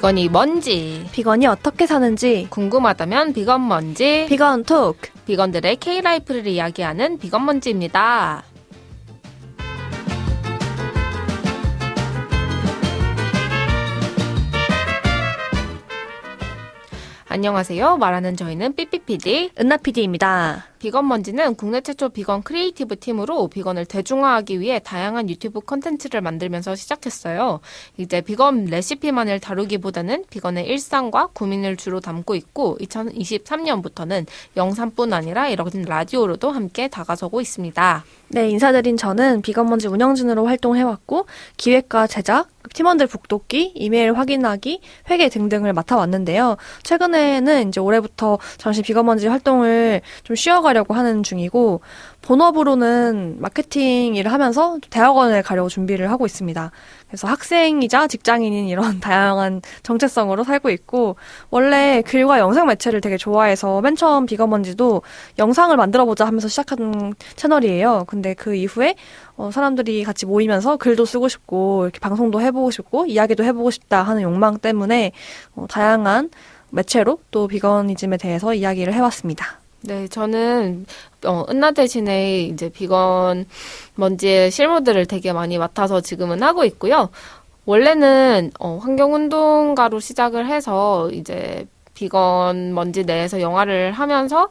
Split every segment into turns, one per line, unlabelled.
비건이 뭔지,
비건이 어떻게 사는지
궁금하다면 비건 먼지,
비건 토크,
비건들의 K-라이프를 이야기하는 비건 먼지입니다. 안녕하세요. 말하는 저희는 삐삐PD,
은나PD입니다.
비건 먼지는 국내 최초 비건 크리에이티브 팀으로 비건을 대중화하기 위해 다양한 유튜브 콘텐츠를 만들면서 시작했어요. 이제 비건 레시피만을 다루기보다는 비건의 일상과 고민을 주로 담고 있고 2023년부터는 영상뿐 아니라 이런 라디오로도 함께 다가서고 있습니다.
네, 인사드린 저는 비건 먼지 운영진으로 활동해왔고 기획과 제작, 팀원들 북돋기, 이메일 확인하기, 회계 등등을 맡아왔는데요. 최근에는 이제 올해부터 잠시 비건 먼지 활동을 좀 쉬어가려고 하는 중이고 본업으로는 마케팅 일을 하면서 대학원을 가려고 준비를 하고 있습니다. 그래서 학생이자 직장인인 이런 다양한 정체성으로 살고 있고 원래 글과 영상 매체를 되게 좋아해서 맨 처음 비건 먼지도 영상을 만들어보자 하면서 시작한 채널이에요. 근데 그 이후에 사람들이 같이 모이면서 글도 쓰고 싶고 이렇게 방송도 해보고 싶고 이야기도 해보고 싶다 하는 욕망 때문에 다양한 매체로 또 비건이즘에 대해서 이야기를 해왔습니다.
네, 저는 은나 대신에 이제 비건 먼지의 실무들을 되게 많이 맡아서 지금은 하고 있고요. 원래는 환경운동가로 시작을 해서 이제 비건 먼지 내에서 영화를 하면서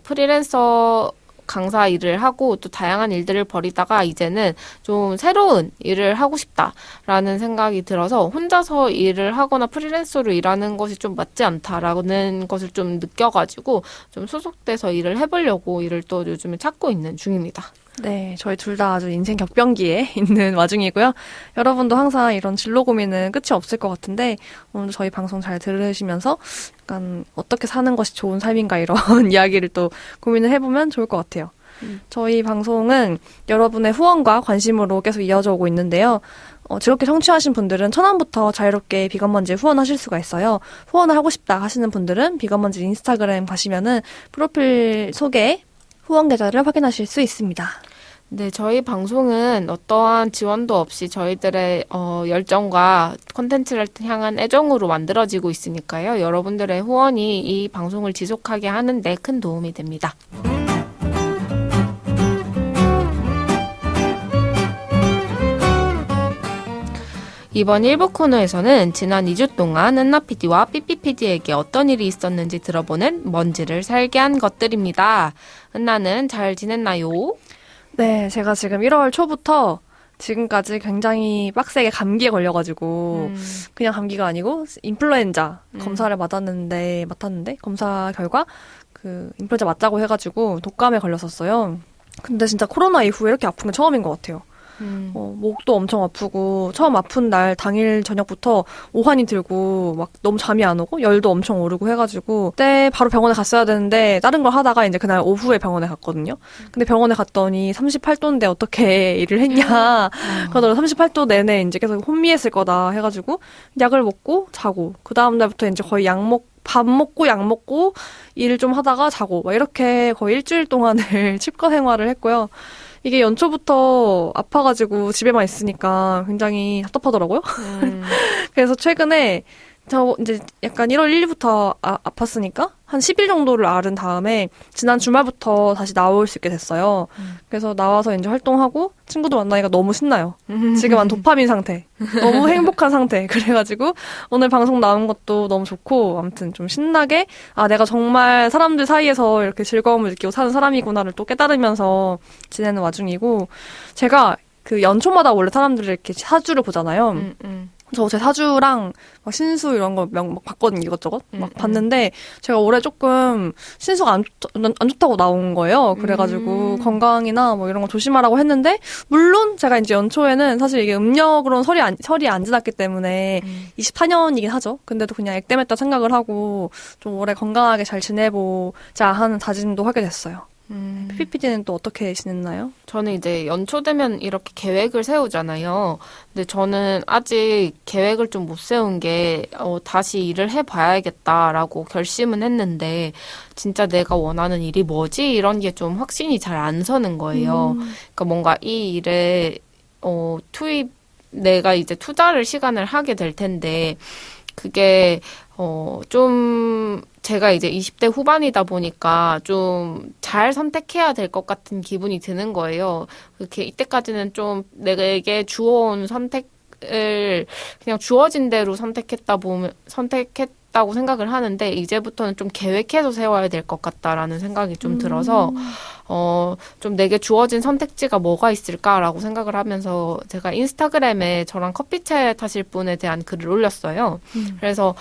프리랜서 강사 일을 하고 또 다양한 일들을 벌이다가 이제는 좀 새로운 일을 하고 싶다라는 생각이 들어서 혼자서 일을 하거나 프리랜서로 일하는 것이 좀 맞지 않다라는 것을 좀 느껴가지고 좀 소속돼서 일을 해보려고 일을 또 요즘에 찾고 있는 중입니다.
네, 저희 둘 다 아주 인생 격변기에 있는 와중이고요. 여러분도 항상 이런 진로 고민은 끝이 없을 것 같은데 오늘 저희 방송 잘 들으시면서 약간 어떻게 사는 것이 좋은 삶인가 이런 이야기를 또 고민을 해보면 좋을 것 같아요. 저희 방송은 여러분의 후원과 관심으로 계속 이어져 오고 있는데요. 즐겁게 청취하신 분들은 1,000원부터 자유롭게 비건 먼지에 후원하실 수가 있어요. 후원을 하고 싶다 하시는 분들은 비건 먼지 인스타그램 가시면은 프로필 소개에 후원 계좌를 확인하실 수 있습니다.
네, 저희 방송은 어떠한 지원도 없이 저희들의 열정과 콘텐츠를 향한 애정으로 만들어지고 있으니까요. 여러분들의 후원이 이 방송을 지속하게 하는 데 큰 도움이 됩니다. 이번 1부 코너에서는 지난 2주 동안 은나PD와 삐삐PD에게 어떤 일이 있었는지 들어보는 먼지를 살게 한 것들입니다. 은나는 잘 지냈나요?
네, 제가 지금 1월 초부터 지금까지 굉장히 빡세게 감기에 걸려가지고 그냥 감기가 아니고 인플루엔자 검사를 맡았는데 검사 결과 그 인플루엔자 맞자고 해가지고 독감에 걸렸었어요. 근데 진짜 코로나 이후에 이렇게 아픈 건 처음인 것 같아요. 목도 엄청 아프고 처음 아픈 날 당일 저녁부터 오한이 들고 막 너무 잠이 안 오고 열도 엄청 오르고 해가지고 그때 바로 병원에 갔어야 되는데 다른 걸 하다가 이제 그날 오후에 병원에 갔거든요. 근데 병원에 갔더니 38도인데 어떻게 일을 했냐 그러더라고요. 38도 내내 이제 계속 혼미했을 거다 해가지고 약을 먹고 자고 그 다음 날부터 이제 거의 밥 먹고 약 먹고 일을 좀 하다가 자고 막 이렇게 거의 일주일 동안을 치과 생활을 했고요. 이게 연초부터 아파가지고 집에만 있으니까 굉장히 답답하더라고요. 그래서 최근에 저 이제 약간 1월 1일부터 아팠으니까 한 10일 정도를 앓은 다음에 지난 주말부터 다시 나올 수 있게 됐어요. 그래서 나와서 이제 활동하고 친구도 만나니까 너무 신나요. 지금 한 도파민 상태. 너무 행복한 상태. 그래가지고 오늘 방송 나온 것도 너무 좋고 아무튼 좀 신나게 내가 정말 사람들 사이에서 이렇게 즐거움을 느끼고 사는 사람이구나를 또 깨달으면서 지내는 와중이고 제가 그 연초마다 원래 사람들을 이렇게 사주를 보잖아요. 저 제 사주랑 막 신수 이런 거 막 봤거든요, 이것저것. 막 봤는데 제가 올해 조금 신수가 안 좋다고 나온 거예요. 그래가지고 건강이나 뭐 이런 거 조심하라고 했는데 물론 제가 이제 연초에는 사실 이게 음력으로는 설이 안 지났기 때문에 24년이긴 하죠. 근데도 그냥 액땜했다 생각을 하고 좀 올해 건강하게 잘 지내보자 하는 다짐도 하게 됐어요. 삐삐PD는 또 어떻게 지냈나요?
저는 이제 연초 되면 이렇게 계획을 세우잖아요. 근데 저는 아직 계획을 좀 못 세운 게 다시 일을 해봐야겠다라고 결심은 했는데 진짜 내가 원하는 일이 뭐지? 이런 게 좀 확신이 잘 안 서는 거예요. 그러니까 뭔가 이 일에 내가 이제 투자를 시간을 하게 될 텐데 그게 좀 제가 이제 20대 후반이다 보니까 좀 잘 선택해야 될 것 같은 기분이 드는 거예요. 그렇게 이때까지는 좀 내게 주어온 선택을 그냥 주어진 대로 선택했다고 생각을 하는데 이제부터는 좀 계획해서 세워야 될 것 같다라는 생각이 좀 들어서 좀 내게 주어진 선택지가 뭐가 있을까라고 생각을 하면서 제가 인스타그램에 저랑 커피채 타실 분에 대한 글을 올렸어요. 그래서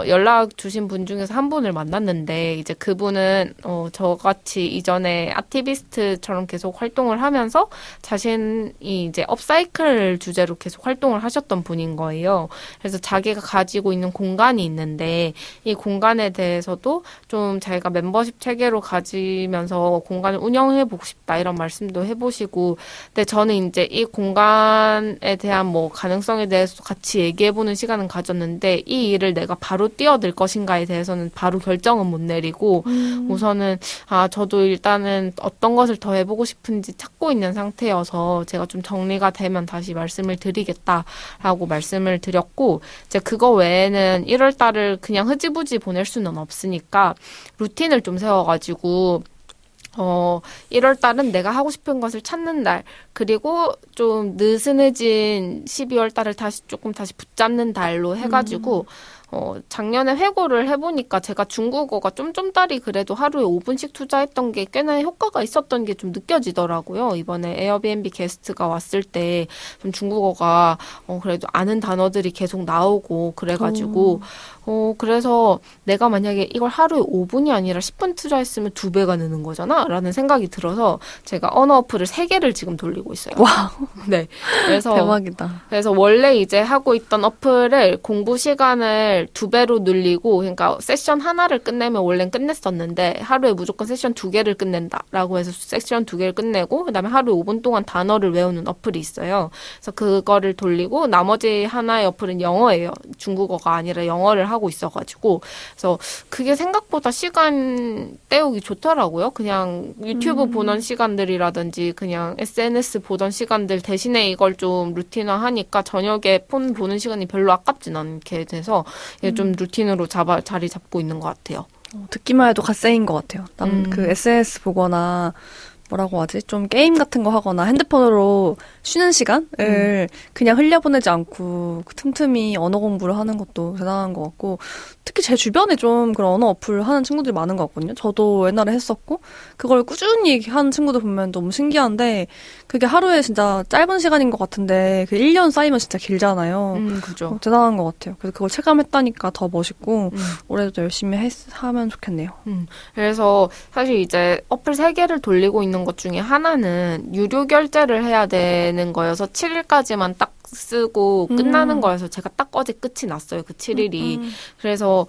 연락 주신 분 중에서 한 분을 만났는데 이제 그분은 저같이 이전에 아티비스트처럼 계속 활동을 하면서 자신이 이제 업사이클 주제로 계속 활동을 하셨던 분인 거예요. 그래서 자기가 가지고 있는 공간이 있는데 이 공간에 대해서도 좀 자기가 멤버십 체계로 가지면서 공간을 운영해보고 싶다 이런 말씀도 해보시고 근데 저는 이제 이 공간에 대한 뭐 가능성에 대해서 같이 얘기해보는 시간은 가졌는데 이 일을 내가 바로 뛰어들 것인가에 대해서는 바로 결정은 못 내리고 우선은 저도 일단은 어떤 것을 더 해보고 싶은지 찾고 있는 상태여서 제가 좀 정리가 되면 다시 말씀을 드리겠다라고 말씀을 드렸고 이제 그거 외에는 1월 달을 그냥 흐지부지 보낼 수는 없으니까 루틴을 좀 세워가지고 1월 달은 내가 하고 싶은 것을 찾는 달, 그리고 좀 느슨해진 12월 달을 다시 붙잡는 달로 해가지고, 작년에 회고를 해보니까 제가 중국어가 쫌쫌따리 그래도 하루에 5분씩 투자했던 게 꽤나 효과가 있었던 게 좀 느껴지더라고요. 이번에 에어비앤비 게스트가 왔을 때 좀 중국어가 그래도 아는 단어들이 계속 나오고 그래가지고 그래서 내가 만약에 이걸 하루에 5분이 아니라 10분 투자했으면 2배가 느는 거잖아? 라는 생각이 들어서 제가 언어 어플을 3개를 지금 돌리고 있어요.
와,
네. 그래서
대박이다.
그래서 원래 이제 하고 있던 어플을 공부 시간을 2배로 늘리고 그러니까 세션 하나를 끝내면 원래는 끝냈었는데 하루에 무조건 세션 2개를 끝낸다라고 해서 세션 2개를 끝내고 그다음에 하루에 5분 동안 단어를 외우는 어플이 있어요. 그래서 그거를 돌리고 나머지 하나의 어플은 영어예요. 중국어가 아니라 영어를 하고 있어가지고 그래서 그게 생각보다 시간 때우기 좋더라고요. 그냥 유튜브 보는 시간들이라든지 그냥 SNS 보던 시간들 대신에 이걸 좀 루틴화하니까 저녁에 폰 보는 시간이 별로 아깝진 않게 돼서 이게 좀 루틴으로 자리 잡고 있는 것 같아요.
듣기만 해도 갓세인 것 같아요. 난 그 SNS 보거나 뭐라고 하지? 좀 게임 같은 거 하거나 핸드폰으로 쉬는 시간을 그냥 흘려보내지 않고 그 틈틈이 언어 공부를 하는 것도 대단한 것 같고 특히 제 주변에 좀 그런 언어 어플 하는 친구들이 많은 것 같거든요. 저도 옛날에 했었고 그걸 꾸준히 하는 친구들 보면 너무 신기한데 그게 하루에 진짜 짧은 시간인 것 같은데 그 1년 쌓이면 진짜 길잖아요.
그죠.
대단한 것 같아요. 그래서 그걸 체감했다니까 더 멋있고 올해도 열심히 하면 좋겠네요.
그래서 사실 이제 어플 3개를 돌리고 있는 것 중에 하나는 유료 결제를 해야 되는 거여서 7일까지만 딱 쓰고 끝나는 거여서 제가 딱 어제 끝이 났어요. 그 7일이. 그래서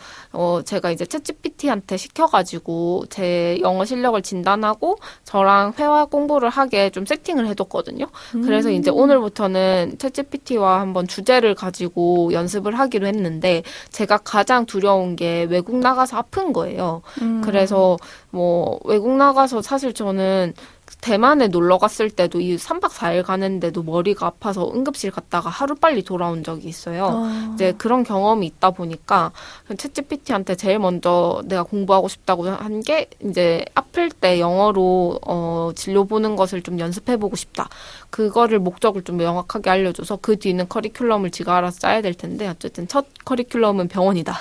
제가 이제 챗GPT한테 시켜가지고 제 영어 실력을 진단하고 저랑 회화 공부를 하게 좀 세팅을 해뒀거든요. 그래서 이제 오늘부터는 챗GPT와 한번 주제를 가지고 연습을 하기로 했는데 제가 가장 두려운 게 외국 나가서 아픈 거예요. 그래서 뭐 외국 나가서 사실 저는 대만에 놀러 갔을 때도 이 3박 4일 가는데도 머리가 아파서 응급실 갔다가 하루빨리 돌아온 적이 있어요. 이제 그런 경험이 있다 보니까 챗GPT한테 제일 먼저 내가 공부하고 싶다고 한 게 이제 아플 때 영어로 진료 보는 것을 좀 연습해보고 싶다. 그거를 목적을 좀 명확하게 알려줘서 그 뒤는 커리큘럼을 지가 알아서 짜야 될 텐데 어쨌든 첫 커리큘럼은 병원이다.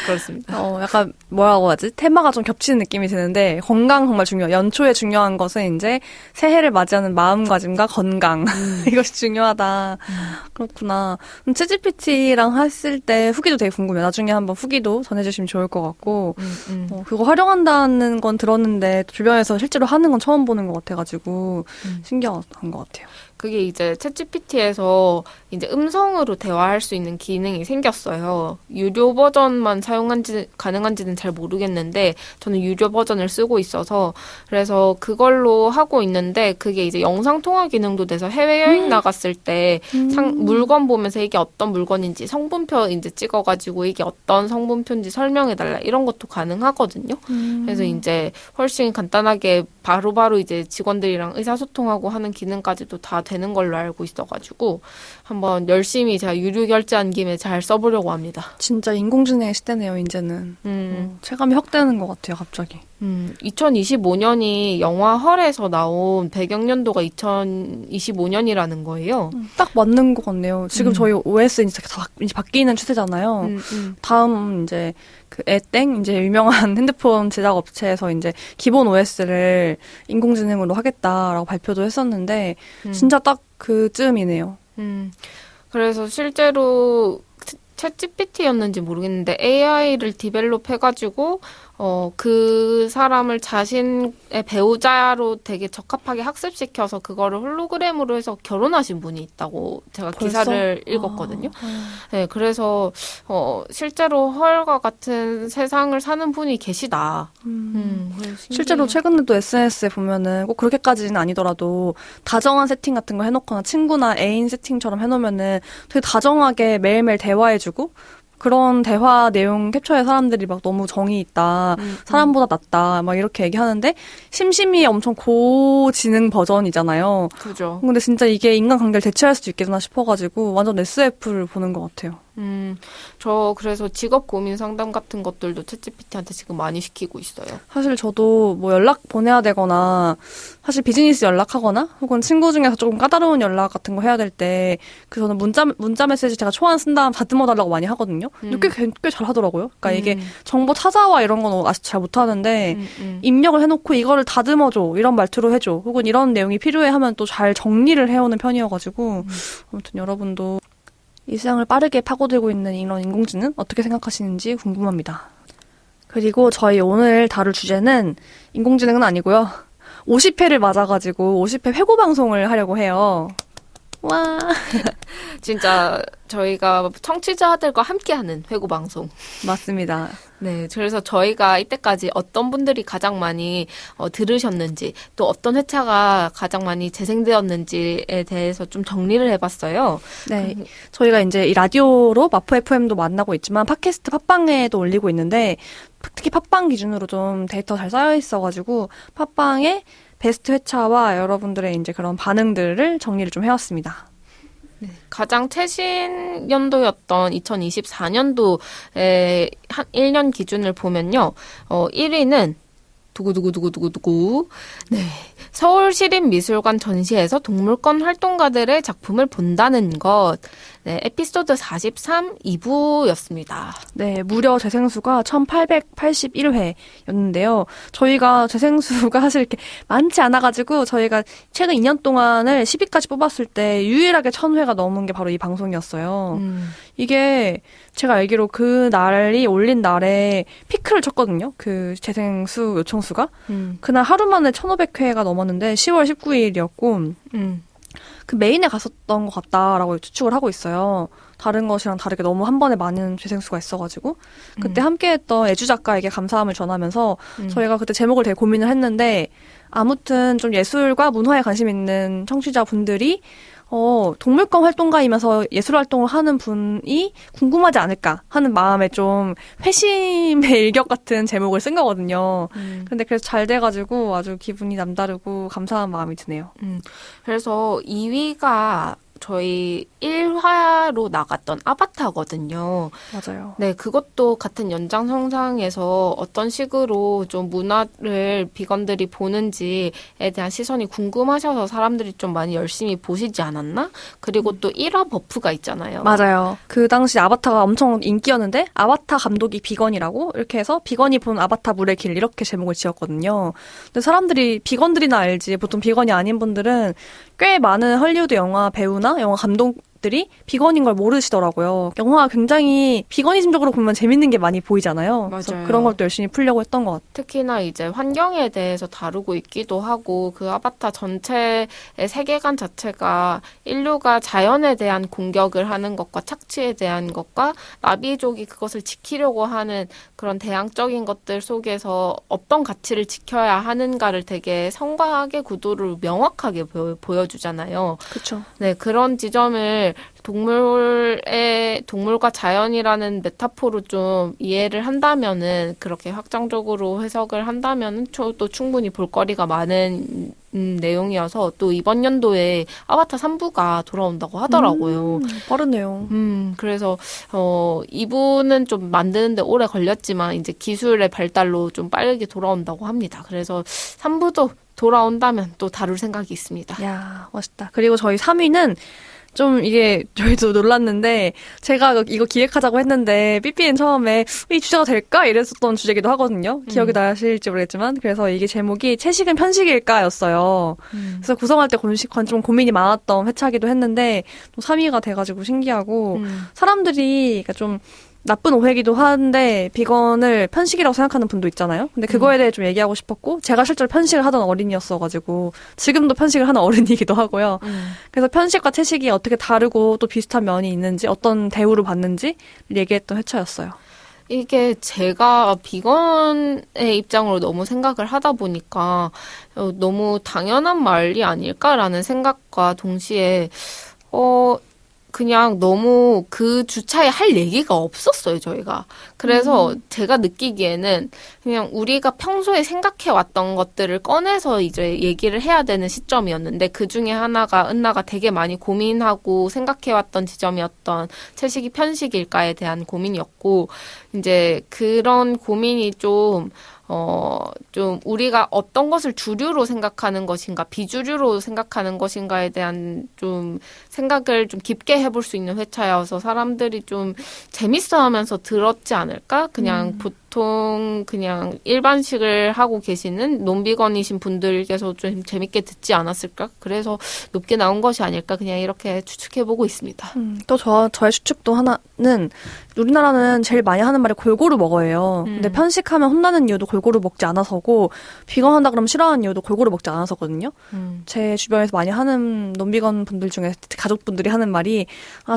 그렇습니다.
약간 뭐라고 하지? 테마가 좀 겹치는 느낌이 드는데 건강 정말 중요해요. 연초에 중요한 것은 이제 새해를 맞이하는 마음가짐과 건강. 이것이 중요하다. 그렇구나. 챗GPT랑 했을 때 후기도 되게 궁금해요. 나중에 한번 후기도 전해주시면 좋을 것 같고 그거 활용한다는 건 들었는데 주변에서 실제로 하는 건 처음 보는 것 같아가지고 신기한 것 같아요.
그게 이제 챗GPT에서 이제 음성으로 대화할 수 있는 기능이 생겼어요. 유료 버전만 가능한지는 잘 모르겠는데 저는 유료 버전을 쓰고 있어서 그래서 그걸로 하고 있는데 그게 이제 영상 통화 기능도 돼서 해외여행 나갔을 때 물건 보면서 이게 어떤 물건인지 성분표 이제 찍어가지고 이게 어떤 성분표인지 설명해달라 이런 것도 가능하거든요. 그래서 이제 훨씬 간단하게 바로바로 이제 직원들이랑 의사소통하고 하는 기능까지도 다 되는 걸로 알고 있어가지고 한번 열심히 제가 유료 결제한 김에 잘 써보려고 합니다.
진짜 인공지능의 시대네요, 이제는. 체감이 확 되는 것 같아요, 갑자기.
2025년이 영화 헐에서 나온 배경연도가 2025년이라는 거예요.
딱 맞는 것 같네요. 지금 저희 OS 이제 이제 바뀌는 추세잖아요. 다음 이제 그 애땡 이제 유명한 핸드폰 제작 업체에서 이제 기본 OS를 인공지능으로 하겠다라고 발표도 했었는데 진짜 딱 그쯤이네요.
그래서 실제로 챗GPT였는지 모르겠는데 AI를 디벨롭 해가지고 그 사람을 자신의 배우자로 되게 적합하게 학습시켜서 그거를 홀로그램으로 해서 결혼하신 분이 있다고 제가
벌써?
기사를 읽었거든요. 네, 그래서 실제로 헐과 같은 세상을 사는 분이 계시다.
실제로 최근에도 SNS에 보면은 꼭 그렇게까지는 아니더라도 다정한 세팅 같은 거 해놓거나 친구나 애인 세팅처럼 해놓으면은 되게 다정하게 매일매일 대화해주고 그런 대화 내용 캡처해 사람들이 막 너무 정이 있다, 사람보다 낫다, 막 이렇게 얘기하는데 심심이 엄청 고지능 버전이잖아요.
그죠.
근데 진짜 이게 인간관계를 대체할 수도 있겠나 싶어가지고 완전 SF를 보는 것 같아요.
저 그래서 직업 고민 상담 같은 것들도 챗GPT한테 지금 많이 시키고 있어요.
사실 저도 뭐 연락 보내야 되거나 사실 비즈니스 연락하거나 혹은 친구 중에서 조금 까다로운 연락 같은 거 해야 될 때 저는 문자 메시지 제가 초안 쓴 다음 다듬어 달라고 많이 하거든요. 근데 꽤 잘하더라고요. 그러니까 이게 정보 찾아와 이런 건 아직 잘 못하는데 입력을 해놓고 이거를 다듬어줘 이런 말투로 해줘 혹은 이런 내용이 필요해 하면 또 잘 정리를 해오는 편이어가지고 아무튼 여러분도 이 세상을 빠르게 파고들고 있는 이런 인공지능 어떻게 생각하시는지 궁금합니다. 그리고 저희 오늘 다룰 주제는 인공지능은 아니고요. 50회를 맞아가지고 50회 회고 방송을 하려고 해요. 와.
진짜 저희가 청취자들과 함께하는 회고 방송.
맞습니다.
네, 그래서 저희가 이때까지 어떤 분들이 가장 많이 들으셨는지 또 어떤 회차가 가장 많이 재생되었는지에 대해서 좀 정리를 해봤어요.
네, 저희가 이제 이 라디오로 마포 FM도 만나고 있지만 팟캐스트 팟빵에도 올리고 있는데 특히 팟빵 기준으로 좀 데이터 잘 쌓여 있어가지고 팟빵에 베스트 회차와 여러분들의 이제 그런 반응들을 정리를 좀 해왔습니다.
네, 가장 최신 연도였던 2024년도의 한 1년 기준을 보면요. 1위는 두구두구두구두구두구. 네. 서울시립미술관 전시에서 동물권 활동가들의 작품을 본다는 것. 네, 에피소드 43, 2부였습니다.
네, 무려 재생수가 1881회였는데요. 저희가 재생수가 사실 이렇게 많지 않아가지고 저희가 최근 2년 동안을 10위까지 뽑았을 때 유일하게 1000회가 넘은 게 바로 이 방송이었어요. 이게 제가 알기로 그 날이 올린 날에 피크를 쳤거든요. 그 재생수 요청수가. 그날 하루 만에 1500회가 넘었는데 10월 19일이었고 그 메인에 갔었던 것 같다라고 추측을 하고 있어요. 다른 것이랑 다르게 너무 한 번에 많은 재생수가 있어가지고 그때 함께했던 애주 작가에게 감사함을 전하면서 저희가 그때 제목을 되게 고민을 했는데 아무튼 좀 예술과 문화에 관심 있는 청취자분들이 동물권 활동가이면서 예술 활동을 하는 분이 궁금하지 않을까 하는 마음에 좀 회심의 일격 같은 제목을 쓴 거거든요. 근데 그래서 잘 돼가지고 아주 기분이 남다르고 감사한 마음이 드네요.
그래서 2위가 저희 1화로 나갔던 아바타거든요.
맞아요.
네, 그것도 같은 연장선상에서 어떤 식으로 좀 문화를 비건들이 보는지에 대한 시선이 궁금하셔서 사람들이 좀 많이 열심히 보시지 않았나? 그리고 또 1화 버프가 있잖아요.
맞아요. 그 당시 아바타가 엄청 인기였는데 아바타 감독이 비건이라고 이렇게 해서 비건이 본 아바타 물의 길 이렇게 제목을 지었거든요. 근데 사람들이 비건들이나 알지 보통 비건이 아닌 분들은 꽤 많은 헐리우드 영화 배우나 영화 감독들이 비건인 걸 모르시더라고요. 영화가 굉장히 비건이즘적으로 보면 재밌는 게 많이 보이잖아요. 그래서
맞아요.
그런 걸 또 열심히 풀려고 했던 것 같아요.
특히나 이제 환경에 대해서 다루고 있기도 하고 그 아바타 전체의 세계관 자체가 인류가 자연에 대한 공격을 하는 것과 착취에 대한 것과 나비족이 그것을 지키려고 하는 그런 대항적인 것들 속에서 어떤 가치를 지켜야 하는가를 되게 성과학의 구도를 명확하게 보여주잖아요.
그렇죠.
네, 그런 지점을 거를 동물과 자연이라는 메타포로 좀 이해를 한다면은, 그렇게 확장적으로 해석을 한다면은 또 충분히 볼거리가 많은 내용이어서, 또 이번 연도에 아바타 3부가 돌아온다고 하더라고요.
빠르네요.
그래서 이부는 좀 만드는데 오래 걸렸지만 이제 기술의 발달로 좀 빠르게 돌아온다고 합니다. 그래서 3부도 돌아온다면 또 다룰 생각이 있습니다.
야, 멋있다. 그리고 저희 3위는 좀 이게 저희도 놀랐는데 제가 이거 기획하자고 했는데 삐삐는 처음에 이 주제가 될까? 이랬었던 주제기도 하거든요. 기억이 나실지 모르겠지만 그래서 이게 제목이 채식은 편식일까였어요. 그래서 구성할 때 좀 고민이 많았던 회차기도 했는데 또 3위가 돼가지고 신기하고 사람들이 그러니까 좀 나쁜 오해기도 한데 비건을 편식이라고 생각하는 분도 있잖아요. 근데 그거에 대해 좀 얘기하고 싶었고 제가 실제로 편식을 하던 어린이였어가지고 지금도 편식을 하는 어른이기도 하고요. 그래서 편식과 채식이 어떻게 다르고 또 비슷한 면이 있는지 어떤 대우를 받는지 얘기했던 회차였어요.
이게 제가 비건의 입장으로 너무 생각을 하다 보니까 너무 당연한 말이 아닐까라는 생각과 동시에 그냥 너무 그 주차에 할 얘기가 없었어요, 저희가. 그래서 제가 느끼기에는 그냥 우리가 평소에 생각해왔던 것들을 꺼내서 이제 얘기를 해야 되는 시점이었는데 그 중에 하나가 은나가 되게 많이 고민하고 생각해왔던 지점이었던 채식이 편식일까에 대한 고민이었고 이제 그런 고민이 좀 우리가 어떤 것을 주류로 생각하는 것인가, 비주류로 생각하는 것인가에 대한 좀 생각을 좀 깊게 해볼 수 있는 회차여서 사람들이 좀 재밌어 하면서 들었지 않을까? 그냥 보통 그냥 일반식을 하고 계시는 논비건이신 분들께서 좀 재밌게 듣지 않았을까? 그래서 높게 나온 것이 아닐까? 그냥 이렇게 추측해보고 있습니다.
또 저의 추측도 하나는 우리나라는 제일 많이 하는 말이 골고루 먹어예요. 근데 편식하면 혼나는 이유도 골고루 먹지 않아서고 비건 한다 그러면 싫어하는 이유도 골고루 먹지 않아서거든요. 제 주변에서 많이 하는 논비건 분들 중에 가족분들이 하는 말이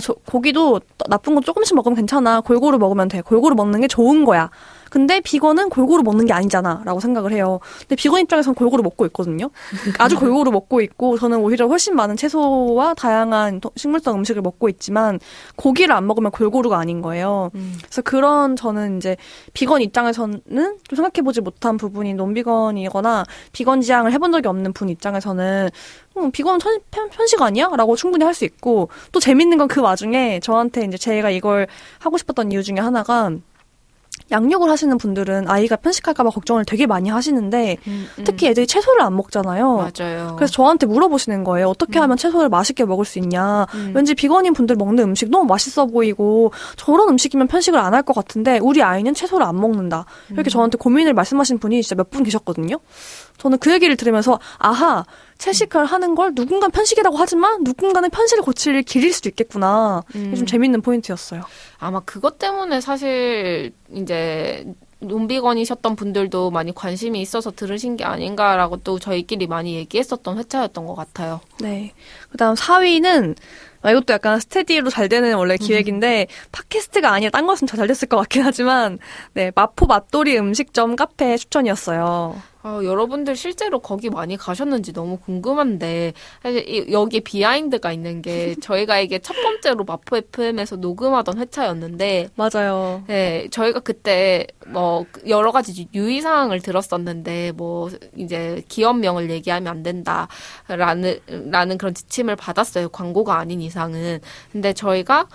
저 고기도 나쁜 거 조금씩 먹으면 괜찮아. 골고루 먹으면 돼. 골고루 먹는 게 좋은 거야. 근데 비건은 골고루 먹는 게 아니잖아 라고 생각을 해요. 근데 비건 입장에서는 골고루 먹고 있거든요. 아주 골고루 먹고 있고 저는 오히려 훨씬 많은 채소와 다양한 식물성 음식을 먹고 있지만 고기를 안 먹으면 골고루가 아닌 거예요. 그래서 그런 저는 이제 비건 입장에서는 좀 생각해보지 못한 부분이 논비건이거나 비건 지향을 해본 적이 없는 분 입장에서는 비건은 편식 아니야? 라고 충분히 할 수 있고 또 재밌는 건 그 와중에 저한테 이제 제가 이걸 하고 싶었던 이유 중에 하나가 양육을 하시는 분들은 아이가 편식할까봐 걱정을 되게 많이 하시는데 특히 애들이 채소를 안 먹잖아요.
맞아요.
그래서 저한테 물어보시는 거예요. 어떻게 하면 채소를 맛있게 먹을 수 있냐. 왠지 비건인 분들 먹는 음식 너무 맛있어 보이고 저런 음식이면 편식을 안 할 것 같은데 우리 아이는 채소를 안 먹는다. 이렇게 저한테 고민을 말씀하신 분이 진짜 몇 분 계셨거든요. 저는 그 얘기를 들으면서 아하, 채식을 하는 걸 누군가는 편식이라고 하지만 누군가는 편식을 고칠 길일 수도 있겠구나. 이게 좀 재밌는 포인트였어요.
아마 그것 때문에 사실 이제 논비건이셨던 분들도 많이 관심이 있어서 들으신 게 아닌가라고 또 저희끼리 많이 얘기했었던 회차였던 것 같아요.
네. 그다음 4위는 이것도 약간 스테디로 잘 되는 원래 기획인데 팟캐스트가 아니라 딴 거였으면 잘 됐을 것 같긴 하지만 네, 마포 맛돌이 음식점 카페 추천이었어요.
여러분들 실제로 거기 많이 가셨는지 너무 궁금한데 사실 여기 비하인드가 있는 게 저희가 이게 첫 번째로 마포 FM에서 녹음하던 회차였는데
맞아요.
네, 저희가 그때 뭐 여러 가지 유의사항을 들었었는데 뭐 이제 기업명을 얘기하면 안 된다라는 그런 지침을 받았어요. 광고가 아닌 이상은. 근데 저희가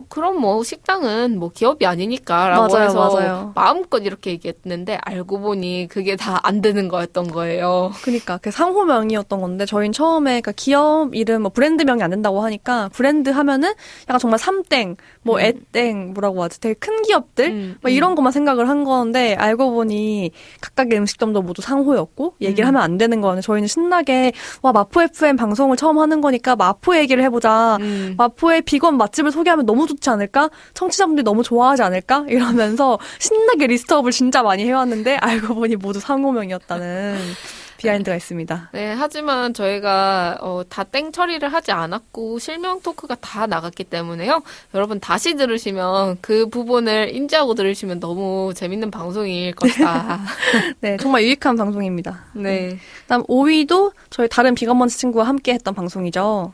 그럼 뭐 식당은 뭐 기업이 아니니까라고
맞아요,
해서
맞아요.
마음껏 이렇게 얘기했는데 알고 보니 그게 다 안 되는 거였던 거예요.
그러니까 그 상호명이었던 건데 저희는 처음에 그러니까 기업 이름 뭐 브랜드명이 안 된다고 하니까 브랜드 하면은 약간 정말 삼땡 뭐 애땡 뭐라고 하지 되게 큰 기업들 막 이런 것만 생각을 한 건데 알고 보니 각각의 음식점도 모두 상호였고 얘기를 하면 안 되는 거는 저희는 신나게 와 마포 FM 방송을 처음 하는 거니까 마포 얘기를 해보자. 마포의 비건 맛집을 소개하면 너무 좋지 않을까? 청취자분들이 너무 좋아하지 않을까? 이러면서 신나게 리스트업을 진짜 많이 해왔는데 알고 보니 모두 상호명이었다는. 비하인드가 있습니다.
네, 하지만 저희가 다 땡 처리를 하지 않았고 실명 토크가 다 나갔기 때문에요. 여러분 다시 들으시면 그 부분을 인지하고 들으시면 너무 재밌는 방송일 것이다.
네, 정말 유익한 방송입니다.
네.
그다음 5위도 저희 다른 비건먼지 친구와 함께 했던 방송이죠.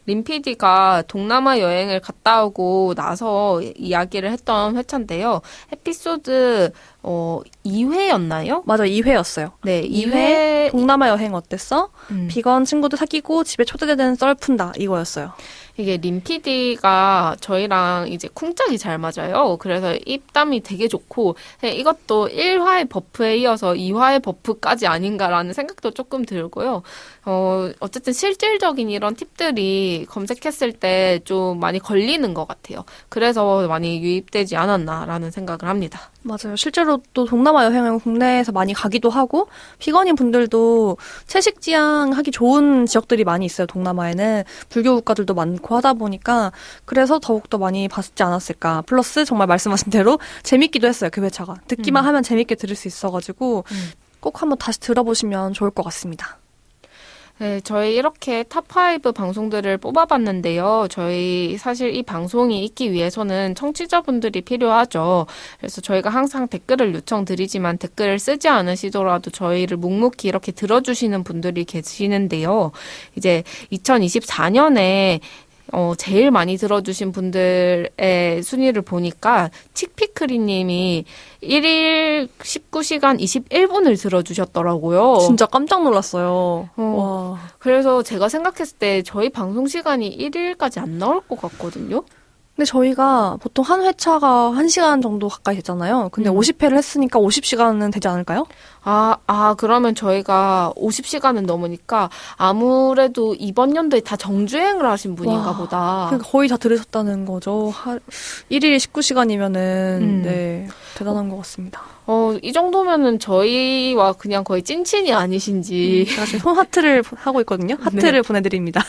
린 PD가 동남아 여행을 갔다 오고 나서 이야기를 했던 회차인데요. 에피소드 2회였나요?
맞아, 2회였어요.
네,
2회 동남아 여행 어땠어?
음.
비건 친구도 사귀고 집에 초대되는 썰 푼다 이거였어요.
이게 린 PD가 저희랑 이제 쿵짝이 잘 맞아요. 그래서 입담이 되게 좋고 이것도 1화의 버프에 이어서 2화의 버프까지 아닌가라는 생각도 조금 들고요. 어쨌든 실질적인 이런 팁들이 검색했을 때 좀 많이 걸리는 것 같아요. 그래서 많이 유입되지 않았나라는 생각을 합니다.
맞아요. 실제로 또 동남아 여행을 국내에서 많이 가기도 하고 비건인 분들도 채식 지향하기 좋은 지역들이 많이 있어요. 동남아에는 불교 국가들도 많고 하다 보니까 그래서 더욱더 많이 봤지 않았을까. 플러스 정말 말씀하신 대로 재밌기도 했어요. 그 회차가. 듣기만 하면 재밌게 들을 수 있어가지고 꼭 한번 다시 들어보시면 좋을 것 같습니다.
네, 저희 이렇게 탑5 방송들을 뽑아봤는데요. 저희 사실 이 방송이 있기 위해서는 청취자분들이 필요하죠. 그래서 저희가 항상 댓글을 요청드리지만 댓글을 쓰지 않으시더라도 저희를 묵묵히 이렇게 들어주시는 분들이 계시는데요. 이제 2024년에 제일 많이 들어주신 분들의 순위를 보니까 칙피크리님이 1일 19시간 21분을 들어주셨더라고요.
진짜 깜짝 놀랐어요. 와.
그래서 제가 생각했을 때 저희 방송 시간이 1일까지 안 나올 것 같거든요.
근데 저희가 보통 한 회차가 1시간 정도 가까이 됐잖아요. 근데 50회를 했으니까 50시간은 되지 않을까요?
그러면 저희가 50시간은 넘으니까 아무래도 이번 연도에 다 정주행을 하신 분인가 보다.
그러니까 거의 다 들으셨다는 거죠. 1일 19시간이면은, 네, 대단한 것 같습니다.
이 정도면은 저희와 그냥 거의 찐친이 아니신지.
제가 지금 손하트를 하고 있거든요. 하트를
네.
보내드립니다.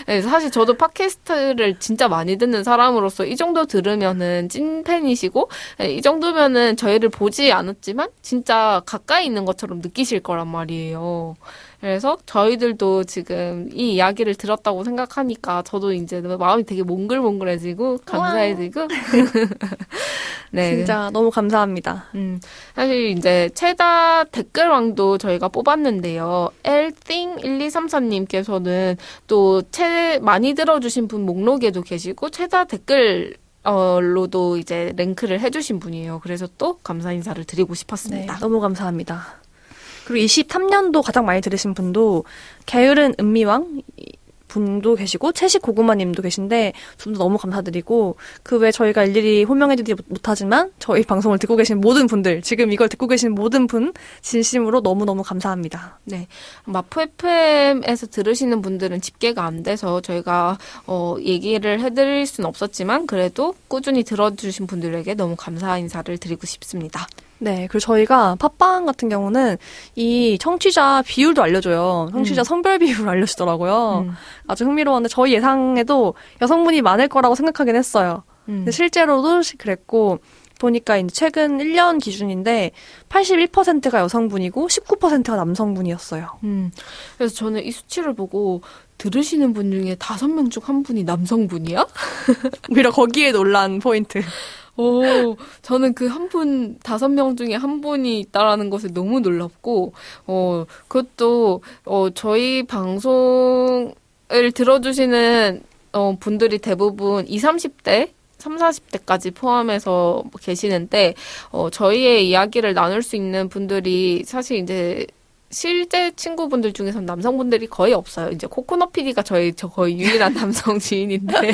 네, 사실 저도 팟캐스트를 진짜 많이 듣는 사람으로서 이 정도 들으면은 찐팬이시고, 이 정도면은 저희를 보지 않았지만 진짜 가까이 있는 것처럼 느끼실 거란 말이에요. 그래서 저희들도 지금 이 이야기를 들었다고 생각하니까 저도 이제 마음이 되게 몽글몽글해지고 감사해지고. 네.
진짜 너무 감사합니다.
사실 이제 최다 댓글왕도 저희가 뽑았는데요. elthing1234님께서는 또 많이 들어주신 분 목록에도 계시고 최다 댓글 로도 이제 랭크를 해주신 분이에요. 그래서 또 감사 인사를 드리고 싶었습니다.
네, 너무 감사합니다. 그리고 23년도 가장 많이 들으신 분도 게으른 은미왕 분도 계시고 채식 고구마님도 계신데 좀 너무 감사드리고 그 외 저희가 일일이 호명해드리지 못하지만 저희 방송을 듣고 계신 모든 분들 지금 이걸 듣고 계신 모든 분 진심으로 너무너무 감사합니다.
네, 마포 FM에서 들으시는 분들은 집계가 안 돼서 저희가 얘기를 해드릴 수는 없었지만 그래도 꾸준히 들어주신 분들에게 너무 감사 인사를 드리고 싶습니다.
네, 그리고 저희가 팟빵 같은 경우는 이 청취자 비율도 알려줘요. 청취자 성별 비율을 알려주더라고요. 아주 흥미로웠는데 저희 예상에도 여성분이 많을 거라고 생각하긴 했어요. 근데 실제로도 그랬고 보니까 이제 최근 1년 기준인데 81%가 여성분이고 19%가 남성분이었어요.
그래서 저는 이 수치를 보고 들으시는 분 중에 5명 중 한 분이 남성분이야?
오히려 거기에 놀란 포인트.
저는 그 5명 중에 한 분이 있다라는 것에 너무 놀랍고, 그것도, 저희 방송을 들어주시는, 분들이 대부분 20, 30대, 30, 40대까지 포함해서 계시는데, 저희의 이야기를 나눌 수 있는 분들이 사실 이제, 실제 친구분들 중에서는 남성분들이 거의 없어요. 이제 코코넛 PD가 저 거의 유일한 남성 지인인데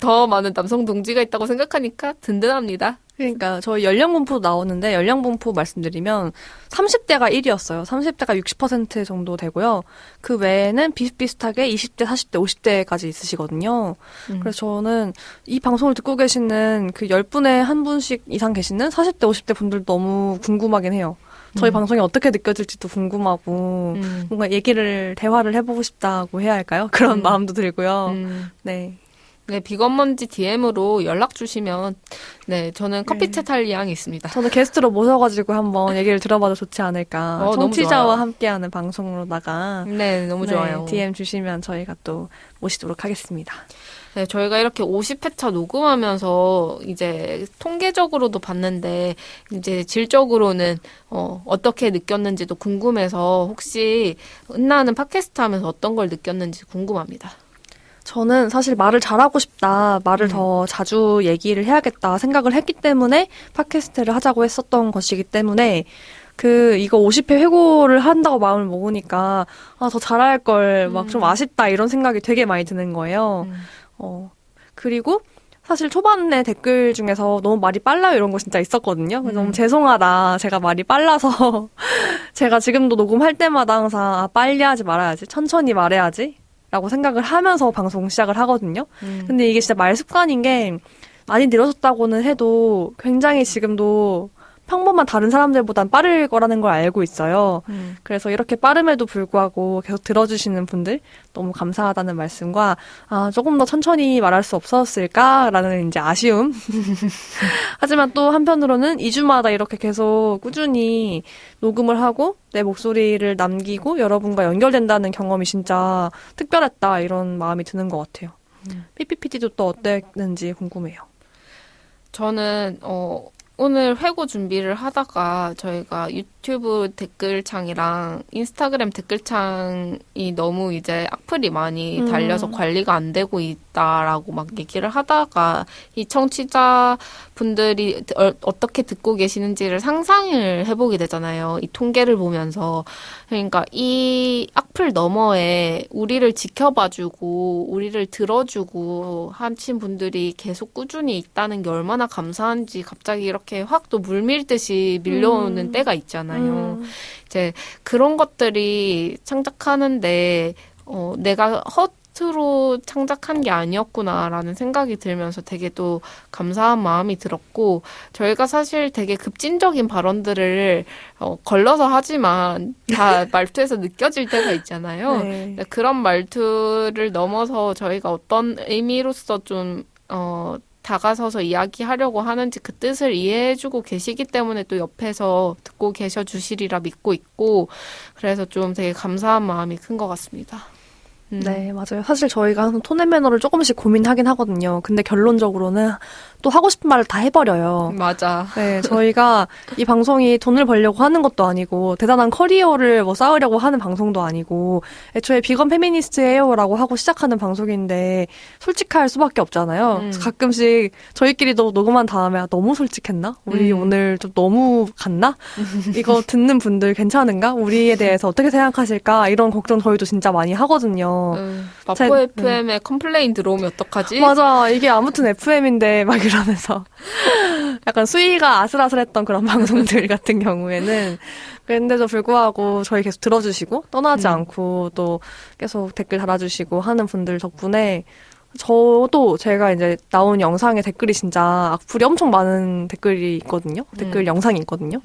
더 많은 남성 동지가 있다고 생각하니까 든든합니다.
그러니까 저희 연령분포 나오는데 연령분포 말씀드리면 30대가 1위였어요. 30대가 60% 정도 되고요. 그 외에는 비슷비슷하게 20대, 40대, 50대까지 있으시거든요. 그래서 저는 이 방송을 듣고 계시는 그 10분에 한 분씩 이상 계시는 40대, 50대 분들 너무 궁금하긴 해요. 저희 방송이 어떻게 느껴질지도 궁금하고 뭔가 대화를 해보고 싶다고 해야 할까요? 그런 마음도 들고요. 네.
네, 비건먼지 DM으로 연락 주시면, 네, 저는 커피챗 할 의향이 있습니다.
저는 게스트로 모셔가지고 한번 얘기를 들어봐도 좋지 않을까.
너무
청취자와
좋아요.
함께하는 방송으로다가.
네, 너무 좋아요.
DM 주시면 저희가 또 모시도록 하겠습니다.
네, 저희가 이렇게 50회차 녹음하면서 이제 통계적으로도 봤는데, 이제 질적으로는, 어떻게 느꼈는지도 궁금해서 혹시 은나는 팟캐스트 하면서 어떤 걸 느꼈는지 궁금합니다.
저는 사실 말을 잘하고 싶다, 말을 더 자주 얘기를 해야겠다 생각을 했기 때문에 팟캐스트를 하자고 했었던 것이기 때문에 이거 50회 회고를 한다고 마음을 먹으니까 더 잘할 걸 막 좀 아쉽다 이런 생각이 되게 많이 드는 거예요. 그리고 사실 초반에 댓글 중에서 너무 말이 빨라요 이런 거 진짜 있었거든요. 그래서 너무 죄송하다. 제가 말이 빨라서 제가 지금도 녹음할 때마다 항상 빨리 하지 말아야지. 천천히 말해야지. 라고 생각을 하면서 방송 시작을 하거든요. 근데 이게 진짜 말 습관인 게 많이 늘어졌다고는 해도 굉장히 지금도 평범한 다른 사람들보단 빠를 거라는 걸 알고 있어요. 그래서 이렇게 빠름에도 불구하고 계속 들어주시는 분들 너무 감사하다는 말씀과 조금 더 천천히 말할 수 없었을까라는 이제 아쉬움. 하지만 또 한편으로는 2주마다 이렇게 계속 꾸준히 녹음을 하고 내 목소리를 남기고 여러분과 연결된다는 경험이 진짜 특별했다 이런 마음이 드는 것 같아요. PPPD도 또 어땠는지 궁금해요.
저는, 오늘 회고 준비를 하다가 저희가 유튜브 댓글창이랑 인스타그램 댓글창이 너무 이제 악플이 많이 달려서 관리가 안 되고 있다라고 막 얘기를 하다가 이 청취자분들이 어떻게 듣고 계시는지를 상상을 해보게 되잖아요. 이 통계를 보면서. 그러니까 이 악플 너머에 우리를 지켜봐주고 우리를 들어주고 하신 분들이 계속 꾸준히 있다는 게 얼마나 감사한지 갑자기 이렇게 확 또 물밀듯이 밀려오는 때가 있잖아요. 이제 그런 것들이 창작하는데 내가 허투루 창작한 게 아니었구나라는 생각이 들면서 되게 또 감사한 마음이 들었고 저희가 사실 되게 급진적인 발언들을 걸러서 하지만 다 말투에서 느껴질 때가 있잖아요.
네.
그런 말투를 넘어서 저희가 어떤 의미로서 좀 다가서서 이야기하려고 하는지 그 뜻을 이해해주고 계시기 때문에 또 옆에서 듣고 계셔 주시리라 믿고 있고 그래서 좀 되게 감사한 마음이 큰 것 같습니다.
네, 맞아요. 사실 저희가 항상 톤앤 매너를 조금씩 고민하긴 하거든요. 근데 결론적으로는 또 하고 싶은 말을 다 해버려요.
맞아.
네, 저희가 이 방송이 돈을 벌려고 하는 것도 아니고 대단한 커리어를 뭐 쌓으려고 하는 방송도 아니고 애초에 비건 페미니스트예요라고 하고 시작하는 방송인데 솔직할 수밖에 없잖아요. 그래서 가끔씩 저희끼리도 녹음한 다음에 너무 솔직했나? 우리 오늘 좀 너무 갔나? 이거 듣는 분들 괜찮은가? 우리에 대해서 어떻게 생각하실까? 이런 걱정 저희도 진짜 많이 하거든요.
마포 FM에 컴플레인 들어오면 어떡하지?
맞아. 이게 아무튼 FM인데 막 이러면서 약간 수위가 아슬아슬했던 그런 방송들 같은 경우에는 그런데도 불구하고 저희 계속 들어주시고 떠나지 않고 또 계속 댓글 달아주시고 하는 분들 덕분에 저도 제가 이제 나온 영상에 댓글이 진짜 악플이 엄청 많은 댓글이 있거든요. 댓글 영상이 있거든요.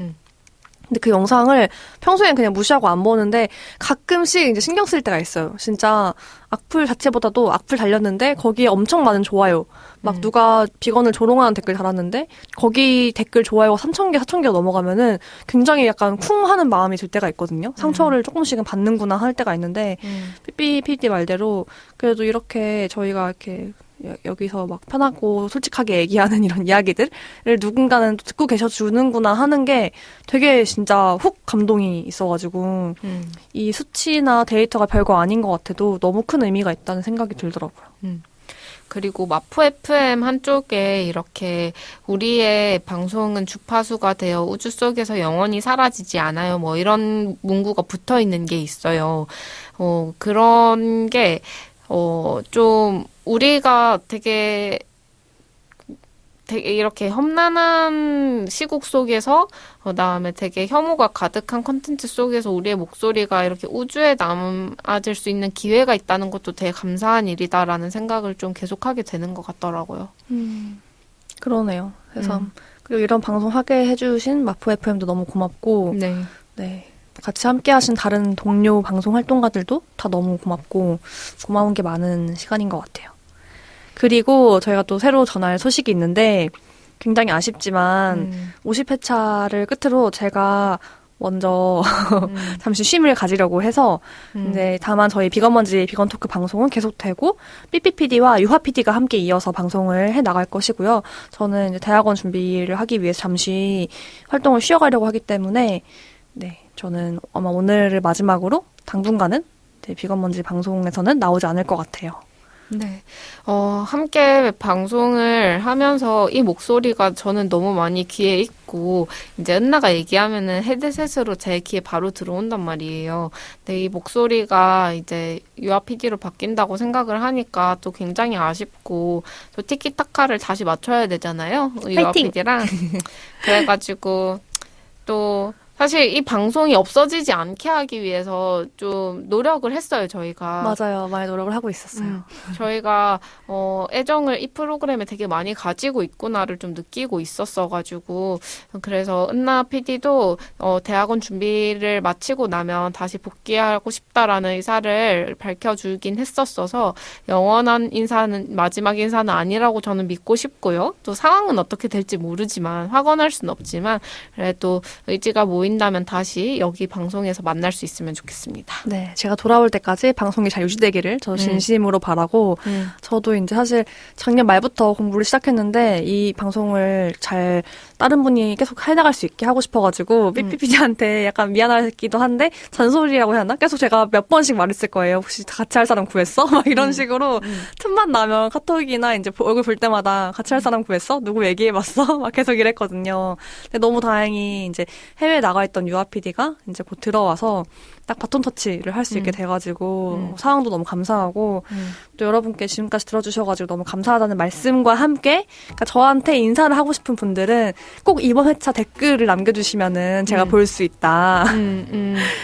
근데 그 영상을 평소엔 그냥 무시하고 안 보는데 가끔씩 이제 신경 쓸 때가 있어요. 진짜 악플 자체보다도 악플 달렸는데 거기에 엄청 많은 좋아요. 막 누가 비건을 조롱하는 댓글 달았는데 거기 댓글 좋아요가 3,000개, 4,000개가 넘어가면은 굉장히 약간 쿵 하는 마음이 들 때가 있거든요. 상처를 조금씩은 받는구나 할 때가 있는데 삐삐 말대로 그래도 이렇게 저희가 이렇게 여기서 막 편하고 솔직하게 얘기하는 이런 이야기들을 누군가는 또 듣고 계셔주는구나 하는 게 되게 진짜 훅 감동이 있어가지고 이 수치나 데이터가 별거 아닌 것 같아도 너무 큰 의미가 있다는 생각이 들더라고요.
그리고 마포 FM 한쪽에 이렇게 우리의 방송은 주파수가 되어 우주 속에서 영원히 사라지지 않아요. 뭐 이런 문구가 붙어 있는 게 있어요. 그런 게 좀 우리가 되게 이렇게 험난한 시국 속에서 그다음에 되게 혐오가 가득한 콘텐츠 속에서 우리의 목소리가 이렇게 우주에 남아질 수 있는 기회가 있다는 것도 되게 감사한 일이다라는 생각을 좀 계속하게 되는 것 같더라고요.
그러네요. 그래서 그리고 이런 방송 하게 해주신 마포 FM도 너무 고맙고
네.
네. 같이 함께 하신 다른 동료 방송 활동가들도 다 너무 고맙고 고마운 게 많은 시간인 것 같아요. 그리고 저희가 또 새로 전할 소식이 있는데 굉장히 아쉽지만 50회차를 끝으로 제가 먼저 잠시 쉼을 가지려고 해서 이제 다만 저희 비건먼지 비건 토크 방송은 계속되고 삐삐PD와 유하 PD가 함께 이어서 방송을 해 나갈 것이고요. 저는 이제 대학원 준비를 하기 위해서 잠시 활동을 쉬어가려고 하기 때문에 네, 저는 아마 오늘을 마지막으로 당분간은 비건먼지 방송에서는 나오지 않을 것 같아요.
네. 함께 방송을 하면서 이 목소리가 저는 너무 많이 귀에 있고, 이제 은나가 얘기하면은 헤드셋으로 제 귀에 바로 들어온단 말이에요. 근데 이 목소리가 이제 유아 PD로 바뀐다고 생각을 하니까 또 굉장히 아쉽고, 또 티키타카를 다시 맞춰야 되잖아요. 유아 PD랑. 그래가지고, 또, 사실 이 방송이 없어지지 않게 하기 위해서 좀 노력을 했어요, 저희가.
맞아요. 많이 노력을 하고 있었어요.
저희가 애정을 이 프로그램에 되게 많이 가지고 있구나를 좀 느끼고 있었어가지고 그래서 은나 PD도 대학원 준비를 마치고 나면 다시 복귀하고 싶다라는 의사를 밝혀주긴 했었어서 영원한 인사는 마지막 인사는 아니라고 저는 믿고 싶고요. 또 상황은 어떻게 될지 모르지만 확언할 수는 없지만 그래도 의지가 모인다면 다시 여기 방송에서 만날 수 있으면 좋겠습니다.
네, 제가 돌아올 때까지 방송이 잘 유지되기를 저 진심으로 바라고 저도 이제 사실 작년 말부터 공부를 시작했는데 이 방송을 잘 다른 분이 계속 해나갈 수 있게 하고 싶어가지고 삐삐PD한테 약간 미안하기도 한데 잔소리라고 해야 하나? 계속 제가 몇 번씩 말했을 거예요. 혹시 같이 할 사람 구했어? 막 이런 식으로 틈만 나면 카톡이나 이제 얼굴 볼 때마다 같이 할 사람 구했어? 누구 얘기해봤어? 막 계속 이랬거든요. 근데 너무 다행히 이제 해외에 나가 있던 유아 PD가 이제 곧 들어와서 딱 바톤 터치를 할 수 있게 돼가지고 상황도 너무 감사하고 또 여러분께 지금까지 들어주셔가지고 너무 감사하다는 말씀과 함께 그러니까 저한테 인사를 하고 싶은 분들은 꼭 이번 회차 댓글을 남겨주시면은 제가 볼 수 있다.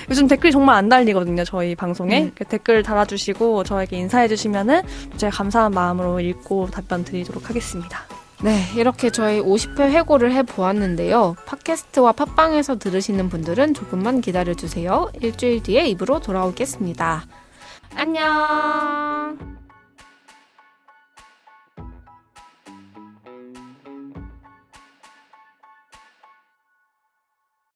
요즘 댓글이 정말 안 달리거든요, 저희 방송에. 댓글 달아주시고 저에게 인사해주시면은 제가 감사한 마음으로 읽고 답변 드리도록 하겠습니다.
네, 이렇게 저희 50회 회고를 해보았는데요. 팟캐스트와 팟빵에서 들으시는 분들은 조금만 기다려주세요. 일주일 뒤에 입으로 돌아오겠습니다. 안녕!